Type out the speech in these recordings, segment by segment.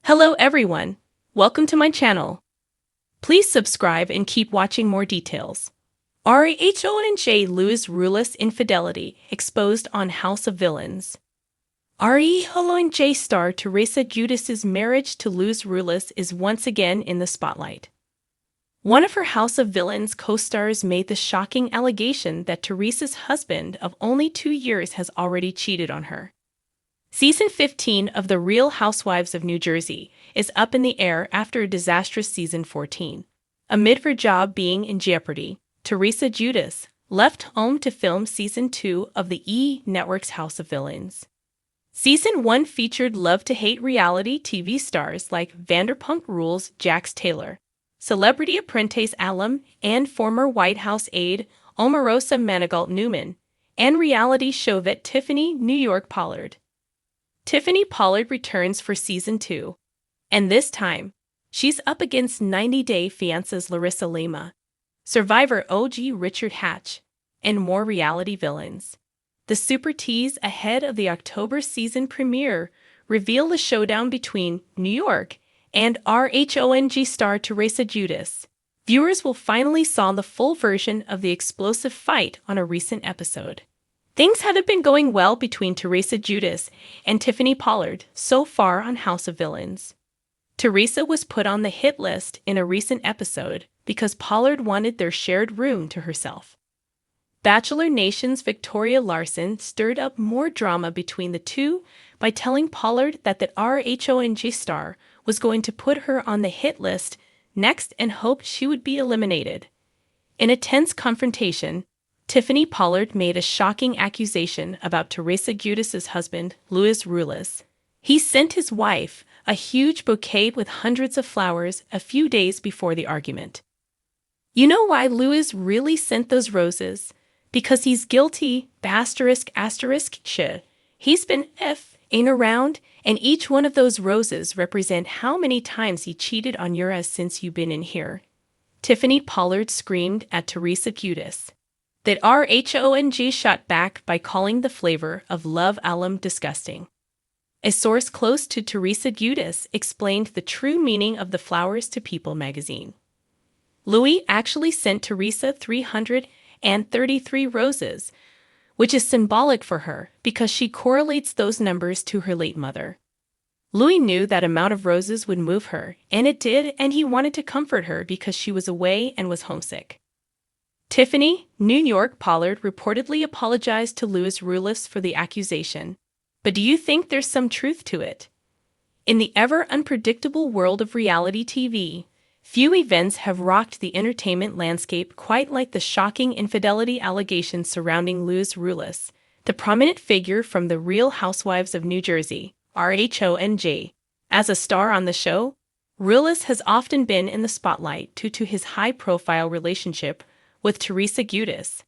Hello everyone, welcome to my channel. Please subscribe and keep watching more details. Ruelas Infidelity exposed on House of Villains. Ruelas star Teresa Giudice's marriage to Luis Ruelas is once again in the spotlight. One of her House of Villains co-stars made the shocking allegation that Teresa's husband of only 2 years has already cheated on her. Season 15 of The Real Housewives of New Jersey is up in the air after a disastrous Season 14. Amid her job being in jeopardy, Teresa Giudice left home to film Season 2 of the E! Network's House of Villains. Season 1 featured love-to-hate reality TV stars like Vanderpump Rules' Jax Taylor, Celebrity Apprentice alum and former White House aide Omarosa Manigault-Newman, and reality show vet Tiffany New York Pollard. Tiffany Pollard returns for Season 2, and this time, she's up against 90-Day Fiancé's Larissa Lima, Survivor OG Richard Hatch, and more reality villains. The super tease ahead of the October season premiere reveal the showdown between New York and RHONG star Teresa Giudice. Viewers will finally saw the full version of the explosive fight on a recent episode. Things hadn't been going well between Teresa Giudice and Tiffany Pollard so far on House of Villains. Teresa was put on the hit list in a recent episode because Pollard wanted their shared room to herself. Bachelor Nation's Victoria Larson stirred up more drama between the two by telling Pollard that the RHONG star was going to put her on the hit list next and hoped she would be eliminated. In a tense confrontation, Tiffany Pollard made a shocking accusation about Teresa Giudice's husband, Luis Ruelas. He sent his wife a huge bouquet with hundreds of flowers a few days before the argument. You know why Luis really sent those roses? Because he's guilty, ****. He's been f***ing around, and each one of those roses represent how many times he cheated on your ass since you've been in here. Tiffany Pollard screamed at Teresa Giudice. That RHONG shot back by calling the flavor of Love alum disgusting. A source close to Teresa Giudice explained the true meaning of the flowers to People magazine. Louis actually sent Teresa 333 roses, which is symbolic for her because she correlates those numbers to her late mother. Louis knew that amount of roses would move her, and it did, and he wanted to comfort her because she was away and was homesick. Tiffany New York Pollard reportedly apologized to Luis Ruelas for the accusation. But do you think there's some truth to it? In the ever-unpredictable world of reality TV, few events have rocked the entertainment landscape quite like the shocking infidelity allegations surrounding Luis Ruelas, the prominent figure from The Real Housewives of New Jersey, RHONG. As a star on the show, Ruelas has often been in the spotlight due to his high-profile relationship with Teresa Giudice,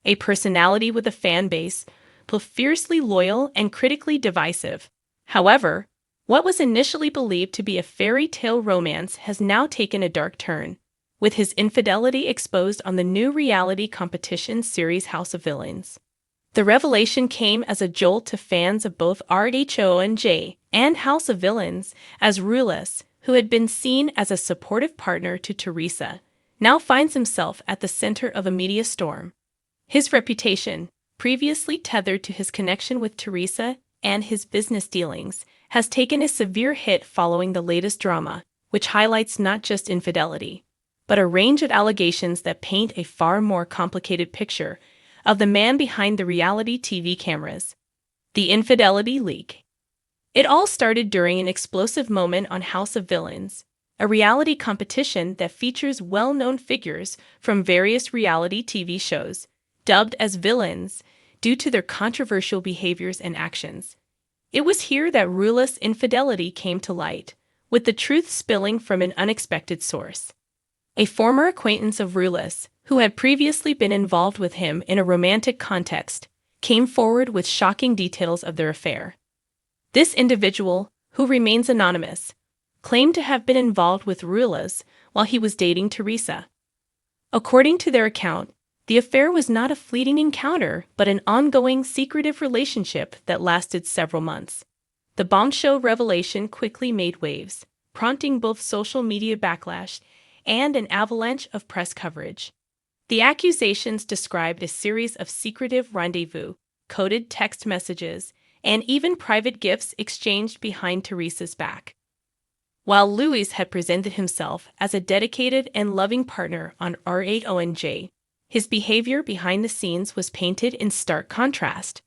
a personality with a fan base both fiercely loyal and critically divisive. However, what was initially believed to be a fairy tale romance has now taken a dark turn, with his infidelity exposed on the new reality competition series House of Villains. The revelation came as a jolt to fans of both RHONG and House of Villains, as Ruelas, who had been seen as a supportive partner to Teresa, now finds himself at the center of a media storm. His reputation, previously tethered to his connection with Teresa and his business dealings, has taken a severe hit following the latest drama, which highlights not just infidelity, but a range of allegations that paint a far more complicated picture of the man behind the reality TV cameras. The infidelity leak. It all started during an explosive moment on House of Villains, a reality competition that features well-known figures from various reality TV shows, dubbed as villains due to their controversial behaviors and actions. It was here that Ruelas' infidelity came to light, with the truth spilling from an unexpected source. A former acquaintance of Ruelas, who had previously been involved with him in a romantic context, came forward with shocking details of their affair. This individual, who remains anonymous, claimed to have been involved with Ruelas while he was dating Teresa. According to their account, the affair was not a fleeting encounter, but an ongoing, secretive relationship that lasted several months. The bombshell revelation quickly made waves, prompting both social media backlash and an avalanche of press coverage. The accusations described a series of secretive rendezvous, coded text messages, and even private gifts exchanged behind Teresa's back. While Luis had presented himself as a dedicated and loving partner on RAONJ, his behavior behind the scenes was painted in stark contrast.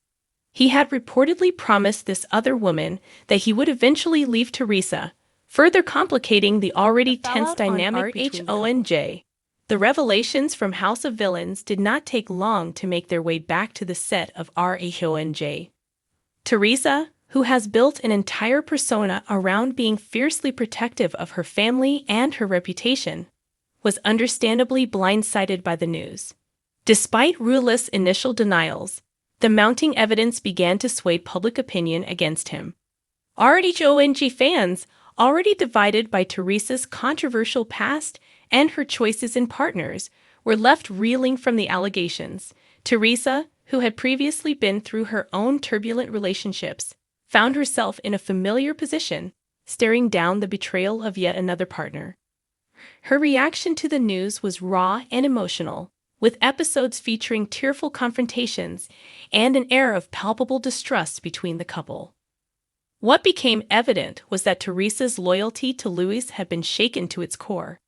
He had reportedly promised this other woman that he would eventually leave Teresa, further complicating the already tense dynamic between RHONJ. The revelations from House of Villains did not take long to make their way back to the set of RHONJ. Teresa, who has built an entire persona around being fiercely protective of her family and her reputation, was understandably blindsided by the news. Despite Ruelas' initial denials, the mounting evidence began to sway public opinion against him. RHONG fans, already divided by Teresa's controversial past and her choices in partners, were left reeling from the allegations. Teresa, who had previously been through her own turbulent relationships, found herself in a familiar position, staring down the betrayal of yet another partner. Her reaction to the news was raw and emotional, with episodes featuring tearful confrontations and an air of palpable distrust between the couple. What became evident was that Teresa's loyalty to Luis had been shaken to its core.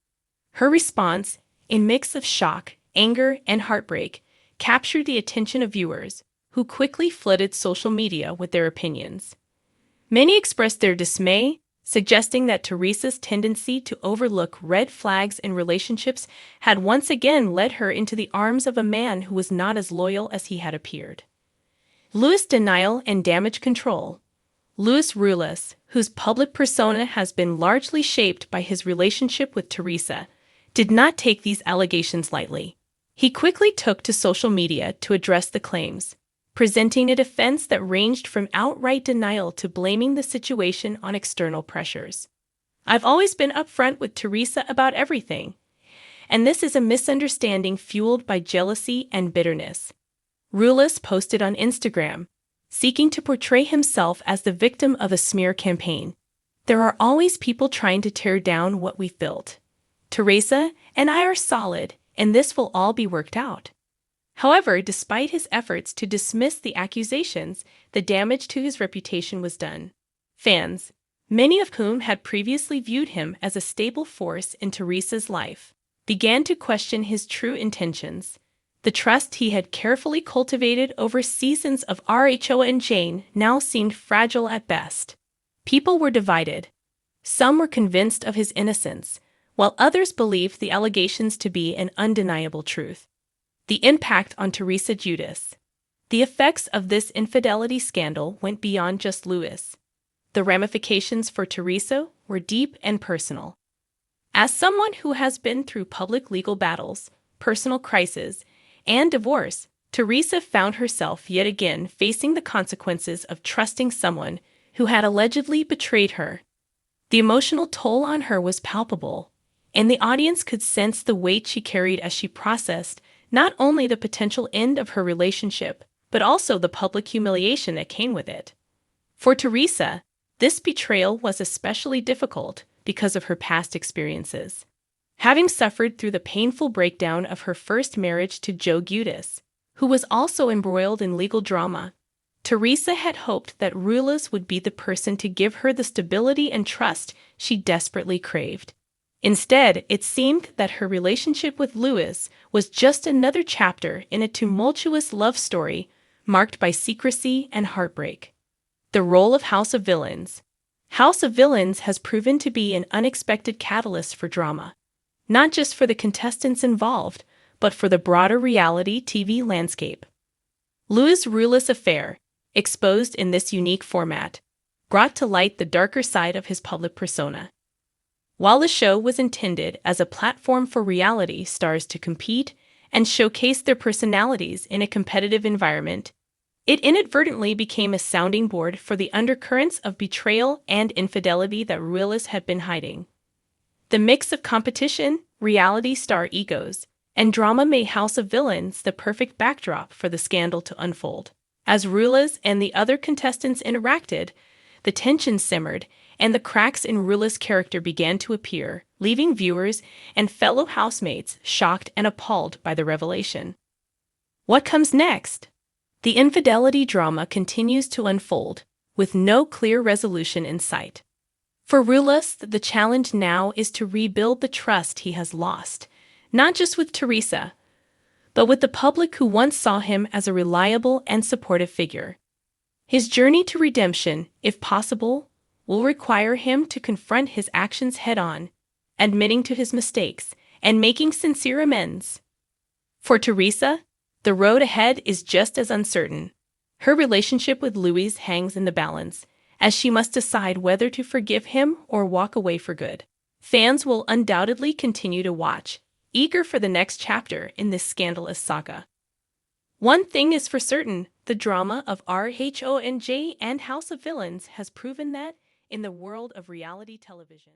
Her response, a mix of shock, anger, and heartbreak, captured the attention of viewers, who quickly flooded social media with their opinions. Many expressed their dismay, suggesting that Teresa's tendency to overlook red flags in relationships had once again led her into the arms of a man who was not as loyal as he had appeared. Luis' denial and damage control. Luis Ruelas, whose public persona has been largely shaped by his relationship with Teresa, did not take these allegations lightly. He quickly took to social media to address the claims, presenting a defense that ranged from outright denial to blaming the situation on external pressures. "I've always been upfront with Teresa about everything, and this is a misunderstanding fueled by jealousy and bitterness," Ruelas posted on Instagram, seeking to portray himself as the victim of a smear campaign. "There are always people trying to tear down what we've built. Teresa and I are solid, and this will all be worked out." However, despite his efforts to dismiss the accusations, the damage to his reputation was done. Fans, many of whom had previously viewed him as a stable force in Teresa's life, began to question his true intentions. The trust he had carefully cultivated over seasons of RHONJ now seemed fragile at best. People were divided. Some were convinced of his innocence, while others believed the allegations to be an undeniable truth. The impact on Teresa Giudice. The effects of this infidelity scandal went beyond just Luis. The ramifications for Teresa were deep and personal. As someone who has been through public legal battles, personal crises, and divorce, Teresa found herself yet again facing the consequences of trusting someone who had allegedly betrayed her. The emotional toll on her was palpable, and the audience could sense the weight she carried as she processed not only the potential end of her relationship, but also the public humiliation that came with it. For Teresa, this betrayal was especially difficult because of her past experiences. Having suffered through the painful breakdown of her first marriage to Joe Giudice, who was also embroiled in legal drama, Teresa had hoped that Ruelas would be the person to give her the stability and trust she desperately craved. Instead, it seemed that her relationship with Luis was just another chapter in a tumultuous love story marked by secrecy and heartbreak. The role of House of Villains. House of Villains has proven to be an unexpected catalyst for drama, not just for the contestants involved, but for the broader reality TV landscape. Luis Ruelas' affair, exposed in this unique format, brought to light the darker side of his public persona. While the show was intended as a platform for reality stars to compete and showcase their personalities in a competitive environment, it inadvertently became a sounding board for the undercurrents of betrayal and infidelity that Ruelas had been hiding. The mix of competition, reality star egos, and drama made House of Villains the perfect backdrop for the scandal to unfold. As Ruelas and the other contestants interacted, the tension simmered, and the cracks in Ruelas' character began to appear, leaving viewers and fellow housemates shocked and appalled by the revelation. What comes next? The infidelity drama continues to unfold, with no clear resolution in sight. For Ruelas, the challenge now is to rebuild the trust he has lost, not just with Teresa, but with the public who once saw him as a reliable and supportive figure. His journey to redemption, if possible, will require him to confront his actions head-on, admitting to his mistakes and making sincere amends. For Teresa, the road ahead is just as uncertain. Her relationship with Luis hangs in the balance, as she must decide whether to forgive him or walk away for good. Fans will undoubtedly continue to watch, eager for the next chapter in this scandalous saga. One thing is for certain, the drama of RHONJ and House of Villains has proven that in the world of reality television.